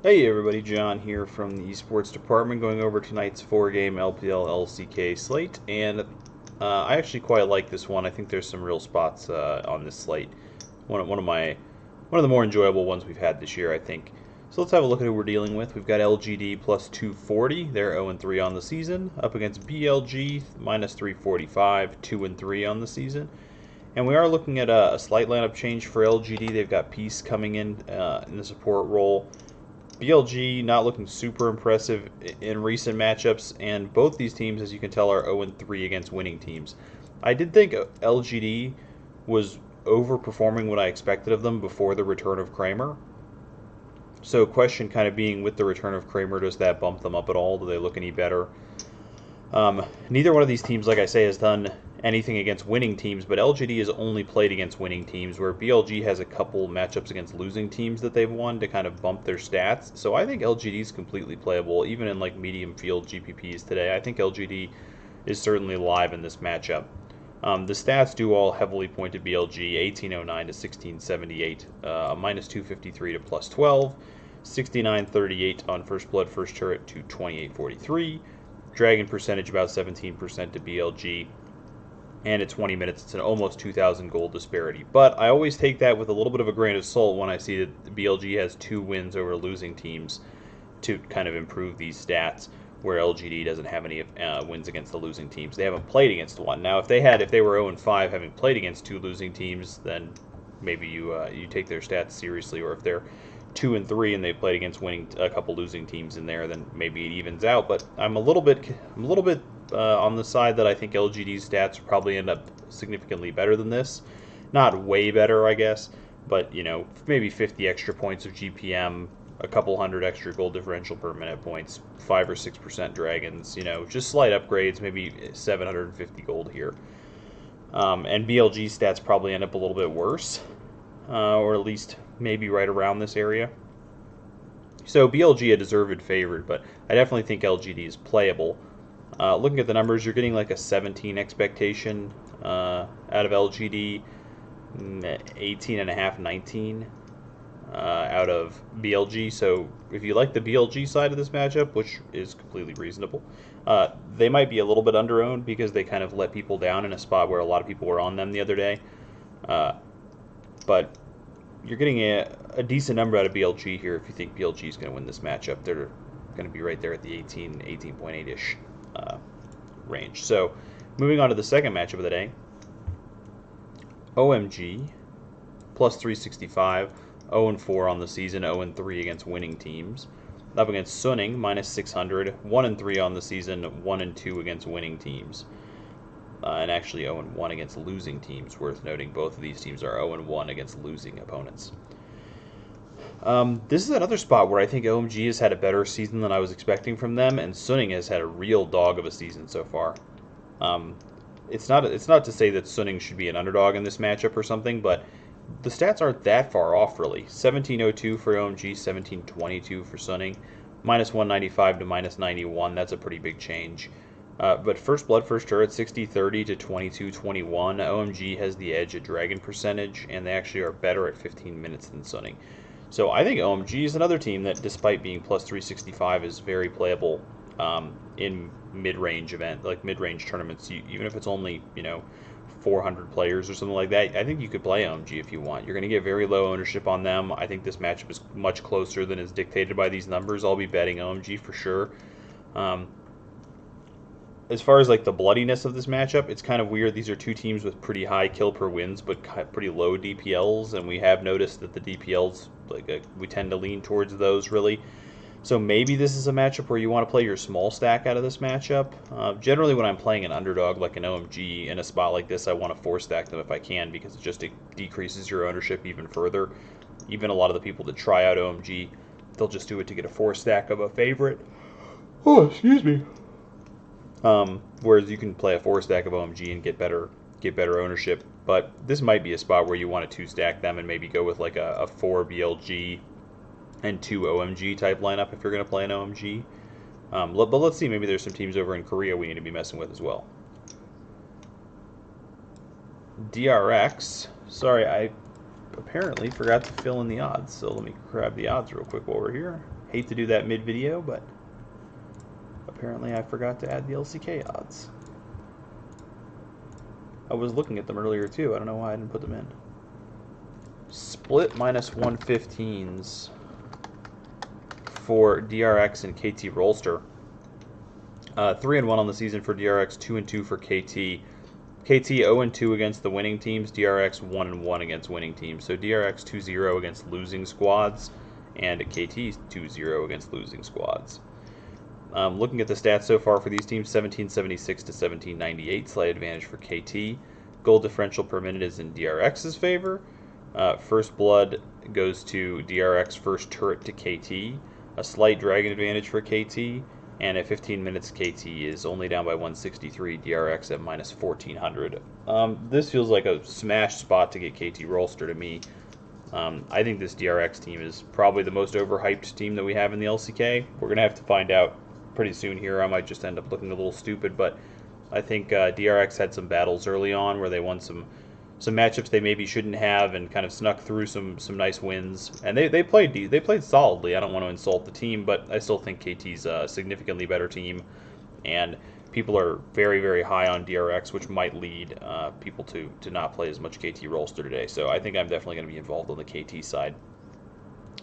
Hey everybody, John here from the esports department going over tonight's 4-game LPL LCK slate, and I actually quite like this one. I think there's some real spots on this slate. One of the more enjoyable ones we've had this year, I think. So let's have a look at who we're dealing with. We've got LGD plus 240. They're 0-3 on the season, up against BLG minus 345, 2-3 on the season. And we are looking at a slight lineup change for LGD. They've got Peace coming in the support role. BLG not looking super impressive in recent matchups, and both these teams, as you can tell, are 0-3 against winning teams. I did think LGD was overperforming what I expected of them before the return of Kramer. So, question kind of being, with the return of Kramer, does that bump them up at all? Do they look any better? Neither one of these teams, like I say, has done anything against winning teams, but LGD has only played against winning teams, where BLG has a couple matchups against losing teams that they've won to kind of bump their stats. So I think LGD is completely playable, even in like medium field GPPs today. I think LGD is certainly live in this matchup. The stats do all heavily point to BLG: 1809 to 1678, minus 253 to plus 12, 6938 on first blood, first turret to 2843. Dragon percentage about 17% to BLG, and at 20 minutes it's an almost 2,000 gold disparity. But I always take that with a little bit of a grain of salt when I see that BLG has 2 wins over losing teams to kind of improve these stats, where LGD doesn't have any wins against the losing teams. They haven't played against one. Now, if they were 0-5 having played against 2 losing teams, then maybe you take their stats seriously. Or if they're 2-3 and they played against winning a couple losing teams in there, then maybe it evens out. But I'm a little bit on the side that I think LGD's stats will probably end up significantly better than this. Not way better, I guess, but maybe 50 extra points of GPM, a couple hundred extra gold differential per minute points, 5 or 6% dragons, just slight upgrades, maybe 750 gold here. And BLG stats probably end up a little bit worse, or at least maybe right around this area. So BLG a deserved favorite, but I definitely think LGD is playable. Looking at the numbers, you're getting like a 17 expectation out of LGD, 18.5, 19 out of BLG. So if you like the BLG side of this matchup, which is completely reasonable, they might be a little bit under-owned because they kind of let people down in a spot where a lot of people were on them the other day. But you're getting a decent number out of BLG here if you think BLG is going to win this matchup. They're going to be right there at the 18.8-ish range. So moving on to the second matchup of the day, OMG plus 365, 0-4 on the season, 0-3 against winning teams. Up against Suning, minus 600, 1-3 on the season, 1-2 against winning teams. And actually 0-1 against losing teams. Worth noting, both of these teams are 0-1 against losing opponents. This is another spot where I think OMG has had a better season than I was expecting from them, and Suning has had a real dog of a season so far. It's not to say that Suning should be an underdog in this matchup or something, but the stats aren't that far off, really. 1702 for OMG, 1722 for Suning, minus 195 to minus 91. That's a pretty big change. But first blood, first turret, 60-30 to 22-21. OMG has the edge at dragon percentage, and they actually are better at 15 minutes than Suning. So I think OMG is another team that, despite being plus 365, is very playable in mid-range mid-range tournaments. Even if it's only 400 players or something like that, I think you could play OMG if you want. You're going to get very low ownership on them. I think this matchup is much closer than is dictated by these numbers. I'll be betting OMG for sure. As far as like the bloodiness of this matchup, it's kind of weird. These are two teams with pretty high kill per wins, but pretty low DPLs, and we have noticed that the DPLs, we tend to lean towards those really. So maybe this is a matchup where you want to play your small stack out of this matchup. Generally, when I'm playing an underdog like an OMG in a spot like this, I want to 4-stack them if I can, because it decreases your ownership even further. Even a lot of the people that try out OMG, they'll just do it to get a 4-stack of a favorite. Oh, excuse me. Whereas you can play a 4-stack of OMG and get better ownership. But this might be a spot where you want to 2-stack them and maybe go with like a 4 BLG and 2 OMG type lineup if you're going to play an OMG. But let's see, maybe there's some teams over in Korea we need to be messing with as well. DRX. Sorry, I apparently forgot to fill in the odds, so let me grab the odds real quick while we're here. Hate to do that mid-video, but apparently I forgot to add the LCK odds. I was looking at them earlier too. I don't know why I didn't put them in. Split minus 115s for DRX and KT Rolster. 3-1 on the season for DRX, 2-2 for KT. KT 0-2 against the winning teams, DRX 1-1 against winning teams. So DRX 2-0 against losing squads, and KT 2-0 against losing squads. Looking at the stats so far for these teams, 1776 to 1798, slight advantage for KT. Goal differential per minute is in DRX's favor. First blood goes to DRX, first turret to KT. A slight dragon advantage for KT. And at 15 minutes, KT is only down by 163, DRX at minus 1400. This feels like a smash spot to get KT Rolster to me. I think this DRX team is probably the most overhyped team that we have in the LCK. We're going to have to find out pretty soon here. I might just end up looking a little stupid, but I think DRX had some battles early on where they won some matchups they maybe shouldn't have and kind of snuck through some nice wins. And they played solidly. I don't want to insult the team, but I still think KT's a significantly better team, and people are very, very high on DRX, which might lead people to not play as much KT Rolster today. So I think I'm definitely going to be involved on the KT side.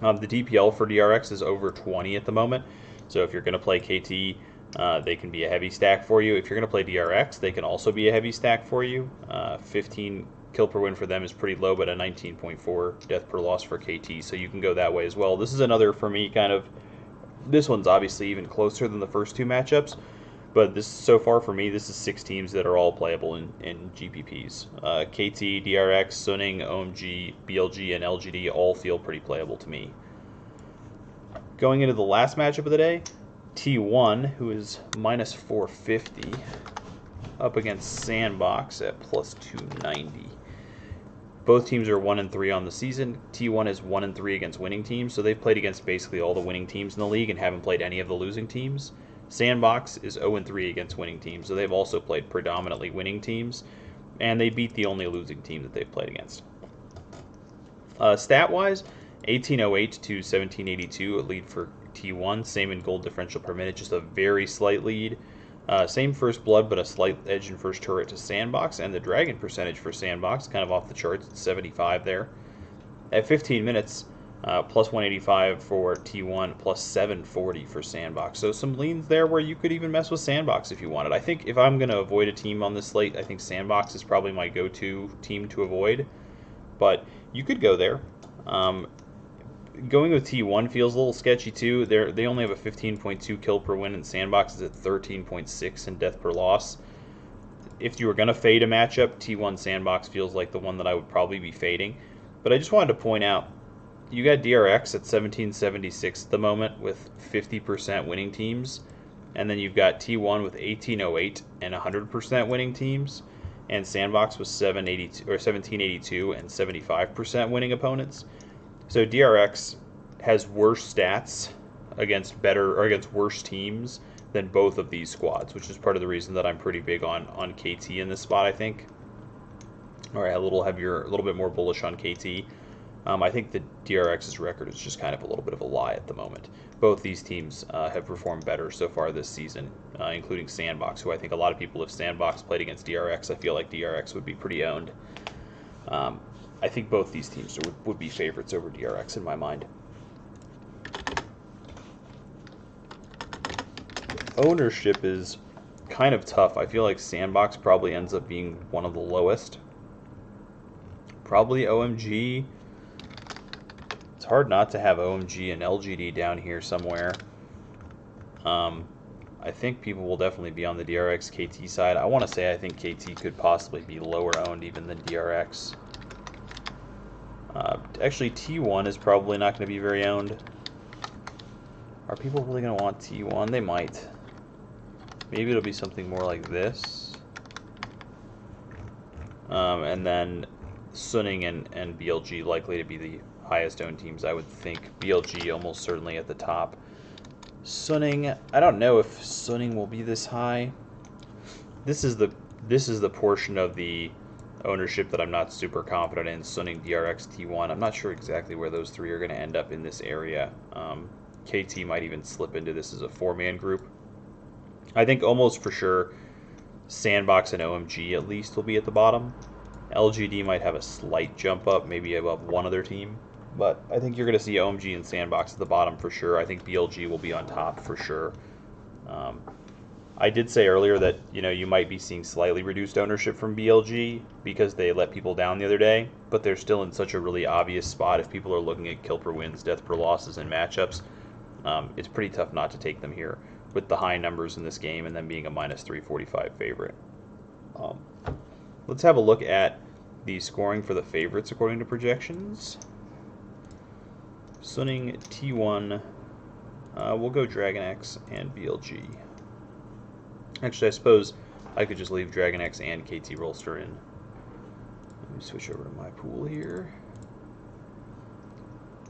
The DPL for DRX is over 20 at the moment. So if you're going to play KT, they can be a heavy stack for you. If you're going to play DRX, they can also be a heavy stack for you. 15 kill per win for them is pretty low, but a 19.4 death per loss for KT, so you can go that way as well. This is another, for me, kind of, this one's obviously even closer than the first two matchups, but this, so far for me, this is 6 teams that are all playable in GPPs. KT, DRX, Suning, OMG, BLG, and LGD all feel pretty playable to me. Going into the last matchup of the day, T1, who is minus 450, up against Sandbox at plus 290. Both teams are 1-3 on the season. T1 is 1-3 against winning teams, so they've played against basically all the winning teams in the league and haven't played any of the losing teams. Sandbox is 0-3 against winning teams, so they've also played predominantly winning teams, and they beat the only losing team that they've played against. Stat-wise, 1808 to 1782, a lead for T1. Same in gold differential per minute, just a very slight lead. Same first blood, but a slight edge in first turret to Sandbox, and the dragon percentage for Sandbox, kind of off the charts, it's 75 there. At 15 minutes, plus 185 for T1, plus 740 for Sandbox. So some leans there where you could even mess with Sandbox if you wanted. I think if I'm going to avoid a team on this slate, I think Sandbox is probably my go-to team to avoid, but you could go there. Going with T1 feels a little sketchy too. They only have a 15.2 kill per win, and Sandbox is at 13.6 in death per loss. If you were going to fade a matchup, T1 Sandbox feels like the one that I would probably be fading. But I just wanted to point out, you got DRX at 1776 at the moment with 50% winning teams, and then you've got T1 with 1808 and 100% winning teams, and Sandbox with 1782 and 75% winning opponents. So DRX has worse stats against worse teams than both of these squads, which is part of the reason that I'm pretty big on KT in this spot, I think. Or a little bit more bullish on KT. I think the DRX's record is just kind of a little bit of a lie at the moment. Both these teams have performed better so far this season, including Sandbox, who I think a lot of people, if Sandbox played against DRX, I feel like DRX would be pretty owned. I think both these teams would be favorites over DRX in my mind. Ownership is kind of tough. I feel like Sandbox probably ends up being one of the lowest. Probably OMG. It's hard not to have OMG and LGD down here somewhere. I think people will definitely be on the DRX KT side. I want to say I think KT could possibly be lower owned even than DRX. Actually, T1 is probably not going to be very owned. Are people really going to want T1? They might. Maybe it'll be something more like this. And then Suning and BLG likely to be the highest owned teams, I would think. BLG almost certainly at the top. Suning, I don't know if Suning will be this high. This is the portion of the ownership that I'm not super confident in. Suning, DRX, T1. I'm not sure exactly where those three are going to end up in this area. KT might even slip into this as a 4-man group. I think almost for sure Sandbox and OMG at least will be at the bottom. LGD might have a slight jump up, maybe above one other team. But I think you're going to see OMG and Sandbox at the bottom for sure. I think BLG will be on top for sure. I did say earlier that you might be seeing slightly reduced ownership from BLG because they let people down the other day, but they're still in such a really obvious spot. If people are looking at kill per wins, death per losses, and matchups, it's pretty tough not to take them here with the high numbers in this game and them being a minus 345 favorite. Let's have a look at the scoring for the favorites according to projections. Sunning, T1, we'll go Dragon X and BLG. Actually, I suppose I could just leave Dragon X and KT Rolster in. Let me switch over to my pool here.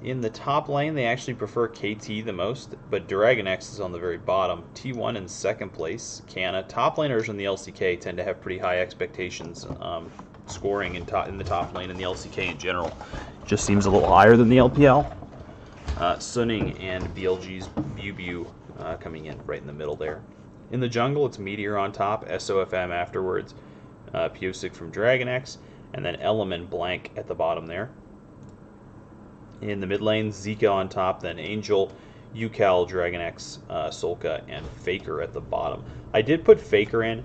In the top lane, they actually prefer KT the most, but Dragon X is on the very bottom. T1 in second place. Canna. Top laners in the LCK tend to have pretty high expectations. Scoring in the top lane in the LCK in general just seems a little higher than the LPL. Sunning and BLG's Bew coming in right in the middle there. In the jungle, it's Meteor on top, SOFM afterwards, Piosik from Dragon X, and then Element Blank at the bottom there. In the mid lane, Zika on top, then Angel, Ucal, Dragon X, Solka, and Faker at the bottom. I did put Faker in.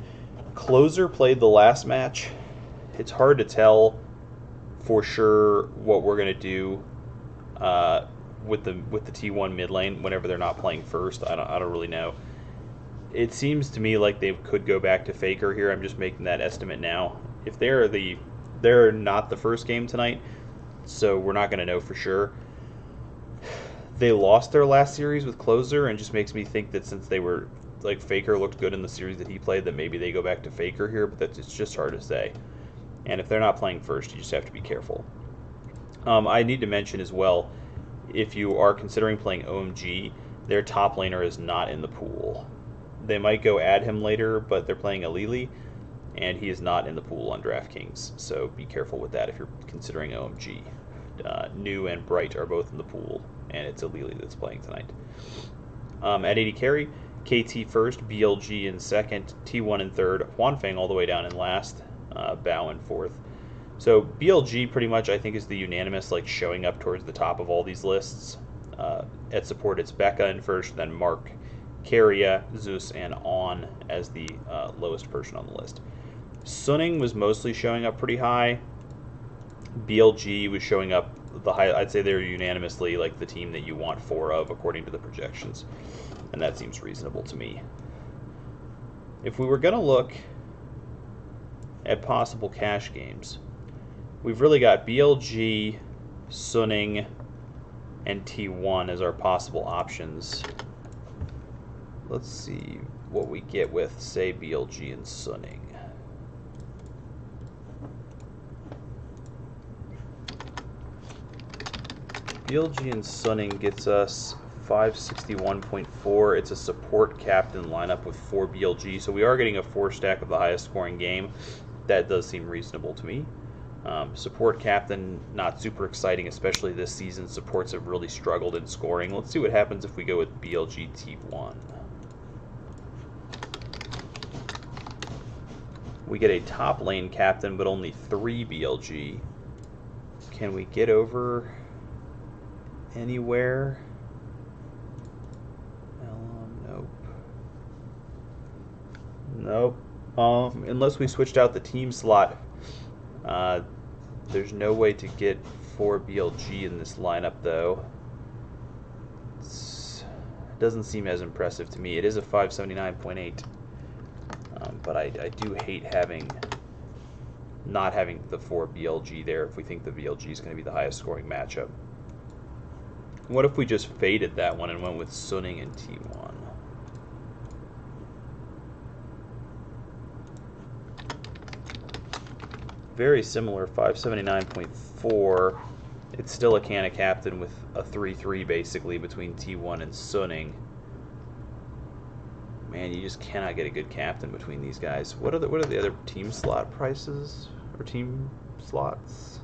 Closer played the last match. It's hard to tell for sure what we're going to do with the T1 mid lane whenever they're not playing first. I don't really know. It seems to me like they could go back to Faker here. I'm just making that estimate now. If they're not the first game tonight, so we're not going to know for sure. They lost their last series with Closer, and just makes me think that since they were Faker looked good in the series that he played, that maybe they go back to Faker here. But it's just hard to say. And if they're not playing first, you just have to be careful. I need to mention as well, if you are considering playing OMG, their top laner is not in the pool. They might go add him later, but they're playing Alili, and he is not in the pool on DraftKings. So be careful with that if you're considering OMG. New and Bright are both in the pool, and it's Alili that's playing tonight. At 80 carry, KT first, BLG in second, T1 in third, Huanfeng all the way down in last, Bao in fourth. So BLG pretty much I think is the unanimous showing up towards the top of all these lists. At support it's Becca in first, then Mark, Keria, Zeus, and On as the lowest person on the list. Sunning was mostly showing up pretty high. BLG was showing up the high. I'd say they're unanimously the team that you want 4 of according to the projections, and that seems reasonable to me. If we were going to look at possible cash games, we've really got BLG, Sunning, and T1 as our possible options. Let's see what we get with, say, BLG and Sunning. BLG and Sunning gets us 561.4. It's a support captain lineup with 4 BLG, so we are getting a 4 stack of the highest scoring game. That does seem reasonable to me. Support captain, not super exciting, especially this season. Supports have really struggled in scoring. Let's see what happens if we go with BLG T1. We get a top lane captain, but only 3 BLG. Can we get over anywhere? Nope. Unless we switched out the team slot, there's no way to get 4 BLG in this lineup, though. It doesn't seem as impressive to me. It is a 579.8. But I do hate not having the 4 BLG there if we think the BLG is going to be the highest scoring matchup. What if we just faded that one and went with Sunning and T1? Very similar, 579.4. It's still a Canna captain with a 3-3 basically between T1 and Sunning. Man, you just cannot get a good captain between these guys. What are the other team slot prices or team slots?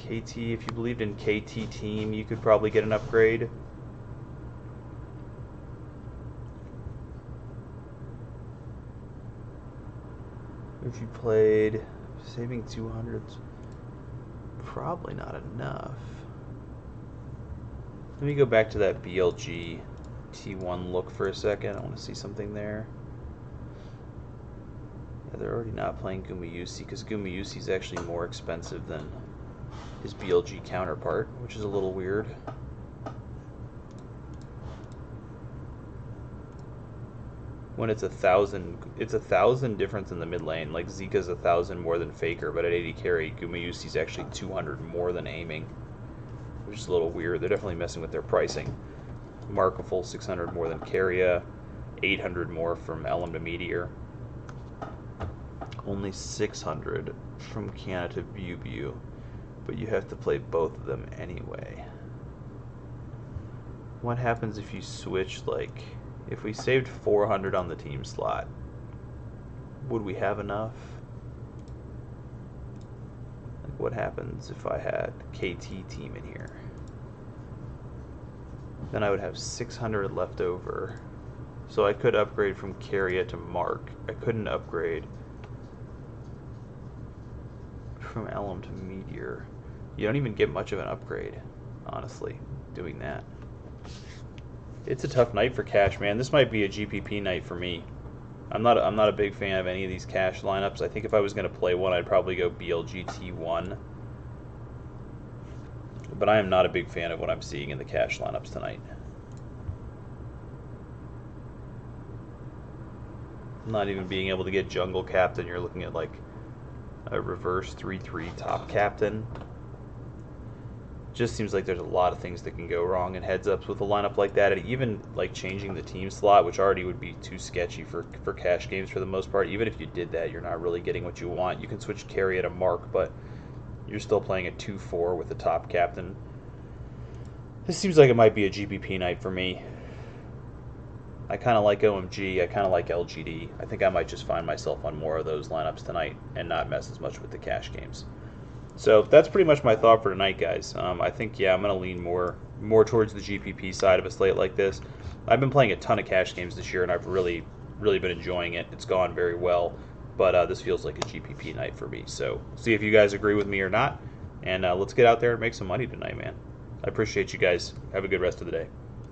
KT, if you believed in KT team, you could probably get an upgrade. If you played saving 200s, probably not enough. Let me go back to that BLG T1 look for a second. I want to see something there. Yeah, they're already not playing Gumayusi because Gumayusi is actually more expensive than his BLG counterpart, which is a little weird. When it's 1,000 difference in the mid lane. Like Zika's 1,000 more than Faker, but at 80 carry, Gumayusi's actually 200 more than aiming, which is a little weird. They're definitely messing with their pricing. Mark a full 600 more than Carria, 800 more from Elm to Meteor. Only 600 from Kiana to Bubu, but you have to play both of them anyway. What happens if you switch, like, if we saved 400 on the team slot, would we have enough? Like, what happens if I had KT team in here? Then I would have 600 left over. So I could upgrade from Carria to Mark. I couldn't upgrade from Elm to Meteor. You don't even get much of an upgrade, honestly, doing that. It's a tough night for Cash, man. This might be a GPP night for me. I'm not a big fan of any of these Cash lineups. I think if I was going to play one, I'd probably go BLG T1. But I am not a big fan of what I'm seeing in the Cash lineups tonight. Not even being able to get Jungle Captain. You're looking at like a reverse 3-3 top captain. Just seems like there's a lot of things that can go wrong in heads-ups with a lineup like that. And even like changing the team slot, which already would be too sketchy for Cash games for the most part. Even if you did that, you're not really getting what you want. You can switch Carry to Mark, but you're still playing a 2-4 with the top captain. This seems like it might be a GPP night for me. I kind of like OMG. I kind of like LGD. I think I might just find myself on more of those lineups tonight and not mess as much with the Cash games. So that's pretty much my thought for tonight, guys. I think, yeah, I'm going to lean more towards the GPP side of a slate like this. I've been playing a ton of Cash games this year, and I've really been enjoying it. It's gone very well, but this feels like a GPP night for me. So see if you guys agree with me or not, and let's get out there and make some money tonight, man. I appreciate you guys. Have a good rest of the day.